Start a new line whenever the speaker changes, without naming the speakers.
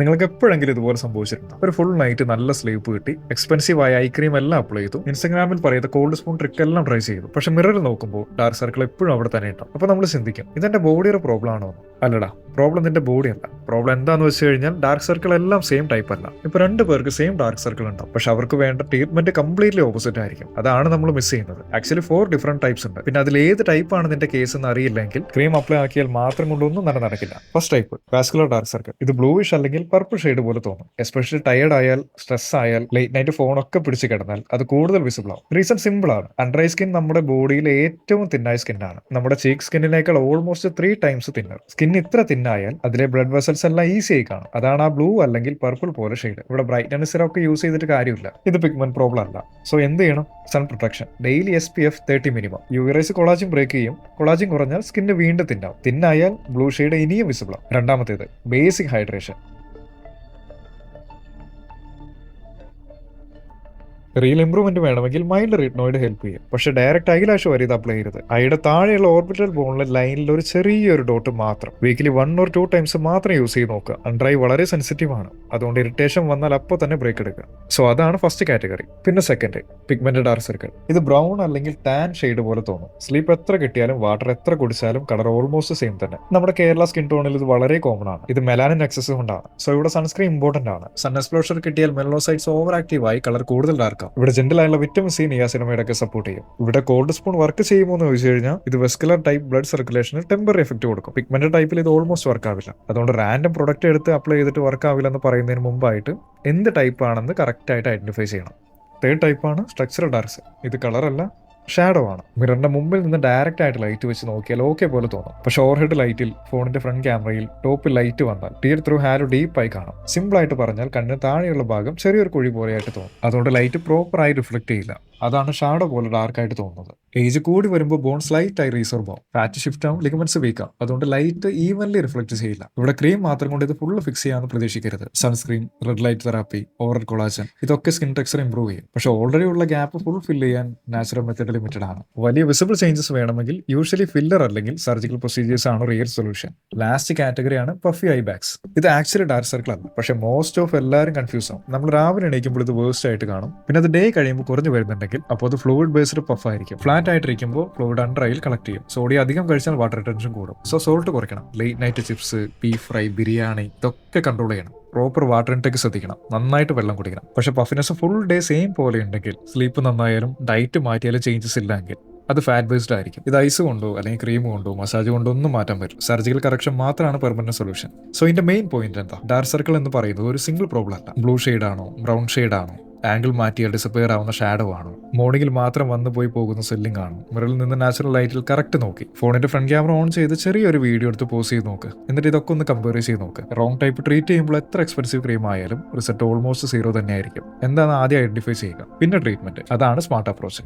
നിങ്ങൾക്ക് എപ്പോഴെങ്കിലും ഇതുപോലെ സംഭവിച്ചിട്ടുണ്ടോ? ഒരു ഫുൾ നൈറ്റ് നല്ല സ്ലീപ്പ് കിട്ടി, എക്സ്പെൻസീവ് ആയ ഐ ക്രീം എല്ലാം അപ്ലൈ ചെയ്തു, ഇൻസ്റ്റാഗ്രാമിൽ പറയുന്ന കോൾഡ് സ്പൂൺ ട്രിക്ക് എല്ലാം ട്രൈ ചെയ്തു, പക്ഷെ മിററിൽ നോക്കുമ്പോൾ ഡാർക്ക് സർക്കിൾ എപ്പോഴും അവിടെ തന്നെ ഉണ്ടാവും. അപ്പോൾ നമ്മൾ ചിന്തിക്കും, ഇതെന്റെ ബോഡിയുടെ പ്രോബ്ലം ആണോ? അല്ലടാ, പ്രോബ്ലം നിന്റെ ബോഡി അല്ല. പ്രോബ്ലം എന്താണെന്ന് വെച്ച് കഴിഞ്ഞാൽ ഡാർക്ക് സർക്കിൾ എല്ലാം സെയിം ടൈപ്പ് അല്ല. ഇപ്പൊ 2 പേർക്ക് സെയിം ഡാർക്ക് സർക്കിൾ ഉണ്ടാവും, പക്ഷെ അവർക്ക് വേണ്ട ട്രീറ്റ്മെന്റ് കംപ്ലീറ്റ്ലി ഓപ്പോസിറ്റ് ആയിരിക്കും. അതാണ് നമ്മൾ മിസ് ചെയ്യുന്നത്. ആക്ച്വലി 4 ഡിഫറെന്റ് ടൈപ്സ് ഉണ്ട്. പിന്നെ അതിൽ ഏത് ടൈപ്പാണ് നിന്റെ കേസ് എന്ന് അറിയില്ലെങ്കിൽ ക്രീം അപ്ലൈ ആക്കിയാൽ മാത്രം കൊണ്ടൊന്നും നടക്കില്ല. First type vascular dark circle. ഇത് ബ്ലൂയിഷ് അല്ലെങ്കിൽ പർപ്പിൾ ഷെയ്ഡ് പോലെ തോന്നും. എസ്പെഷ്യലി ടയർഡ് ആയാൽ, സ്ട്രെസ് ആയാൽ, ലേറ്റ് നൈറ്റ് ഫോണൊക്കെ പിടിച്ച് കിടന്നാൽ അത് കൂടുതൽ വിസിബിൾ ആവും. റീസൺ സിമ്പിൾ ആണ്. അണ്ടർ ഐ സ്കിൻ നമ്മുടെ ബോഡിയിലെ ഏറ്റവും തിന്നായ സ്കിന്നാണ്. നമ്മുടെ ചീക്ക് സ്കിന്നിനേക്കാൾ ഓൾമോസ്റ്റ് 3 ടൈംസ് തിന്നർ. സ്കിൻ ഇത്ര തിന്നായാൽ അതിലെ ബ്ലഡ് വെസൽസ് എല്ലാം ഈസി ആയി കാണും. അതാണ് ആ ബ്ലൂ അല്ലെങ്കിൽ പർപ്പിൾ പോലെ ഷെയ്ഡ്. ഇവിടെ ബ്രൈറ്റ്നസ് സിറം ഒക്കെ യൂസ് ചെയ്തിട്ട് കാര്യമില്ല. ഇത് പിഗ്മെന്റ് പ്രോബ്ലം അല്ല. സോ എന്ത് ചെയ്യണം? Sun protection. ഡെയിലി SPF 30 മിനിമം. UV റേസ് കൊളാജിൻ ബ്രേക്ക് ചെയ്യും. കൊളാജിൻ കുറഞ്ഞാൽ സ്കിന്ന് വീണ്ടും തിന്നാവും. തിന്നായാൽ ബ്ലൂ ഷെയ്ഡ് ഇനിയും വിസിബിൾ ആവും. രണ്ടാമത്തേത് ബേസിക് ഹൈഡ്രേഷൻ. റിയൽ ഇംപ്രൂവ്മെന്റ് വേണമെങ്കിൽ മൈൽഡ് റീറ്റ്നോയിഡ് ഹെൽപ്പ് ചെയ്യും. പക്ഷെ ഡയറക്റ്റ് ഐലാഷ് വരെ ഇത് അപ്ലൈ ചെയ്യരുത്. ഐയുടെ താഴെയുള്ള ഓർബിറ്റൽ ബോണിലെ ലൈനിൽ ഒരു ചെറിയൊരു ഡോട്ട് മാത്രം. വീക്കിലി 1 or 2 ടൈംസ് മാത്രം യൂസ് ചെയ്ത് നോക്കുക. അണ്ടർ ഐ വളരെ സെൻസിറ്റീവ് ആണ്. അതുകൊണ്ട് ഇറിറ്റേഷൻ വന്നാൽ അപ്പോൾ തന്നെ ബ്രേക്ക് എടുക്കുക. സോ അതാണ് ഫസ്റ്റ് കാറ്റഗറി. പിന്നെ സെക്കൻഡ് പിഗ്മെന്റ് ഡാർക്ക് സർക്കിൾ. ഇത് ബ്രൗൺ അല്ലെങ്കിൽ ടാൻ ഷെയ്ഡ് പോലെ തോന്നും. സ്ലീപ്പ് എത്ര കിട്ടിയാലും വാട്ടർ എത്ര കുടിച്ചാലും കളർ ഓൾമോസ്റ്റ് സെയിം തന്നെ. നമ്മുടെ കേരള സ്കിൻ ടോണിൽ ഇത് വളരെ കോമൺ ആണ്. ഇത് മെലാനിൻ എക്സസ് കൊണ്ടാണ്. സോ ഇവിടെ സൺസ്ക്രീൻ ഇമ്പോർട്ടന്റ് ആണ്. സൺ എക്സ്പ്ലോഷർ കിട്ടിയാൽ മെലനോസൈറ്റ്സ് ഓവർ ആക്റ്റീവ് ആയി കളർ കൂടുതൽ ഡാർക്ക്. ഇവിടെ ജെന്റിൽ ആയുള്ള വിറ്റമിൻ സി നിയാസിനമൈഡ് ഒക്കെ സപ്പോർട്ട് ചെയ്യും. ഇവിടെ കോൾഡ് സ്പൂൺ വർക്ക് ചെയ്യുമോ എന്ന് ചോദിച്ചു കഴിഞ്ഞാൽ ഇത് വെസ്കുലർ ടൈപ്പ് ബ്ലഡ് സർക്കുലേഷന് ടെമ്പററി എഫക്ട് കൊടുക്കും. പിഗ്മെന്റ് ടൈപ്പിൽ ഇത് ഓൾമോസ്റ്റ് വർക്ക് ആവില്ല. അതുകൊണ്ട് റാൻഡം പ്രൊഡക്റ്റ് എടുത്ത് അപ്ലൈ ചെയ്തിട്ട് വർക്ക് ആവില്ല എന്ന് പറയുന്നതിന് മുമ്പായിട്ട് എന്ത് ടൈപ്പ് ആണെന്ന് കറക്റ്റ് ആയിട്ട് ഐഡന്റിഫൈ ചെയ്യണം. തേർഡ് ടൈപ്പാണ് സ്ട്രക്ചറൽ ഡാർക്സ്. ഇത് കളറല്ല, ഷാഡോ ആണ്. മിററിന്റെ മുമ്പിൽ നിന്ന് ഡയറക്റ്റ് ആയിട്ട് ലൈറ്റ് വെച്ച് നോക്കിയാൽ ഓക്കെ പോലെ തോന്നും. പക്ഷെ ഓവർഹെഡ് ലൈറ്റിൽ, ഫോണിന്റെ ഫ്രണ്ട് ക്യാമറയിൽ ടോപ്പിൽ ലൈറ്റ് വന്നാൽ ടിയർ ത്രൂ ഹാലോ ഡീപ്പായി കാണാം. സിമ്പിൾ ആയിട്ട് പറഞ്ഞാൽ കണ്ണിന് താഴെയുള്ള ഭാഗം ചെറിയൊരു കുഴി പോലെയായിട്ട് തോന്നും. അതുകൊണ്ട് ലൈറ്റ് പ്രോപ്പറായി റിഫ്ലക്ട് ചെയ്യില്ല. അതാണ് ഷാഡോ പോലെ ഡാർക്ക് ആയിട്ട് തോന്നുന്നത്. ഏജ് കൂടി വരുമ്പോൾ ബോൺ സ്ലൈറ്റ് ആയി റീസോർബ് ആവും, ഫാറ്റ് ഷിഫ്റ്റ് ആവും, ലിഗമെന്റ്സ് വീക്കാം. അതുകൊണ്ട് ലൈറ്റ് ഈവൻലി റിഫ്ലക്ട് ചെയ്യില്ല. ഇവിടെ ക്രീം മാത്രം കൊണ്ട് ഇത് ഫുള്ള് ഫിക്സ് ചെയ്യാമെന്ന് പ്രതീക്ഷിക്കരുത്. Sunscreen, red light therapy, oral collagen ഇതൊക്കെ സ്കിൻ ടെക്സ്ചർ ഇംപ്രൂവ് ചെയ്യും. പക്ഷെ ഓൾറെഡി ഉള്ള ഗ്യാപ്പ് ഫുൾ ഫില്ല് ചെയ്യാൻ നാച്ചുറൽ മെത്തേഡ് ലിമിറ്റഡ് ആണ്. വലിയ വിസിബിൾ ചേഞ്ചസ് വേണമെങ്കിൽ യൂഷ്വലി ഫില്ലർ അല്ലെങ്കിൽ സർജിക്കൽ പ്രൊസീജിയേഴ്സ് ആണ് റിയൽ സൊല്യൂഷൻ. ലാസ്റ്റ് കാറ്റഗറിയാണ് പഫി ഐ ബാഗ്സ്. ഇത് ആക്ച്വലി ഡാർക്ക് സർക്കിൾ അല്ല, പക്ഷെ മോസ്റ്റ് ഓഫ് എല്ലാവരും കൺഫ്യൂസ് ആവും. നമ്മൾ രാവിലെ എണീക്കുമ്പോൾ ഇത് വേഴ്സ്റ്റ് ആയിട്ട് കാണും. പിന്നെ അത് ഡേ കഴിയുമ്പോൾ കുറഞ്ഞു വരുന്നുണ്ടെങ്കിൽ അപ്പോൾ അത് ഫ്ലൂയിഡ് ബേസ്ഡ് പഫ് ആയിരിക്കും. ഫ്ലാറ്റ് ആയിട്ടിരിക്കുമ്പോൾ ഫ്ലൂയിഡ് അണ്ടർ ഐയിൽ കളക്ട് ചെയ്യും. സോഡിയം അധികം കഴിച്ചാൽ വാട്ടർ റിട്ടൻഷൻ കൂടും. സോ സോൾട്ട് കുറയ്ക്കണം. Late night chips, beef fry, biryani ഇതൊക്കെ കൺട്രോൾ ചെയ്യണം. പ്രോപ്പർ വാട്ടർ ഇൻടേക്ക് ശ്രദ്ധിക്കണം. നന്നായിട്ട് വെള്ളം കുടിക്കണം. പക്ഷെ പഫിനെസ് ഫുൾ ഡേ സെയിം പോലെ ഉണ്ടെങ്കിൽ, സ്ലീപ്പ് നന്നായാലും ഡയറ്റ് മാറ്റിയാലും ചേഞ്ചസ് ഇല്ലെങ്കിൽ അത് ഫാറ്റ് ബേസ്ഡ് ആയിരിക്കും. ഇത് ഐസ് കൊണ്ടോ അല്ലെങ്കിൽ ക്രീം കൊണ്ടോ മസാജ് കൊണ്ടോ ഒന്നും മാറ്റാൻ പറ്റും. സർജിക്കൽ കറക്ഷൻ മാത്രമാണ് പെർമനന്റ് സൊല്യൂഷൻ. സോ ഇതിന്റെ മെയിൻ പോയിന്റ് എന്താ? ഡാർക്ക് സർക്കിൾ എന്ന് പറയുന്നത് ഒരു സിംഗിൾ പ്രോബ്ലം അല്ല. ബ്ലൂ ഷെയ്ഡ് ആണോ, ബ്രൗൺ ഷെയ്ഡ് ആണോ, ആംഗിൾ മാറ്റിയാൽ ഡിസപ്പിയർ ആവുന്ന ഷാഡോ ആണോ, മോർണിംഗിൽ മാത്രം വന്നു പോയി പോകുന്ന സ്വെല്ലിംഗ് ആണോ, മിററിൽ നിന്ന് നാച്ചുറൽ ലൈറ്റിൽ കറക്റ്റ് നോക്കി ഫോണിന്റെ ഫ്രണ്ട് ക്യാമറ ഓൺ ചെയ്ത് ചെറിയൊരു വീഡിയോ എടുത്ത് പോസ് ചെയ്ത് നോക്ക്. എന്നിട്ട് ഇതൊക്കെ ഒന്ന് കമ്പയർ ചെയ്ത് നോക്ക്. റോങ് ടൈപ്പ് ട്രീറ്റ് ചെയ്യുമ്പോൾ എത്ര എക്സ്പെൻസീവ് ക്രീം ആയാലും റിസൾട്ട് ഓൾമോസ്റ്റ് 0 തന്നെ ആയിരിക്കും. എന്താണ് ആദ്യം ഐഡന്റിഫൈ ചെയ്യുക, പിന്നെ ട്രീറ്റ്മെന്റ്. അതാണ് സ്മാർട്ട് അപ്രോച്ച്.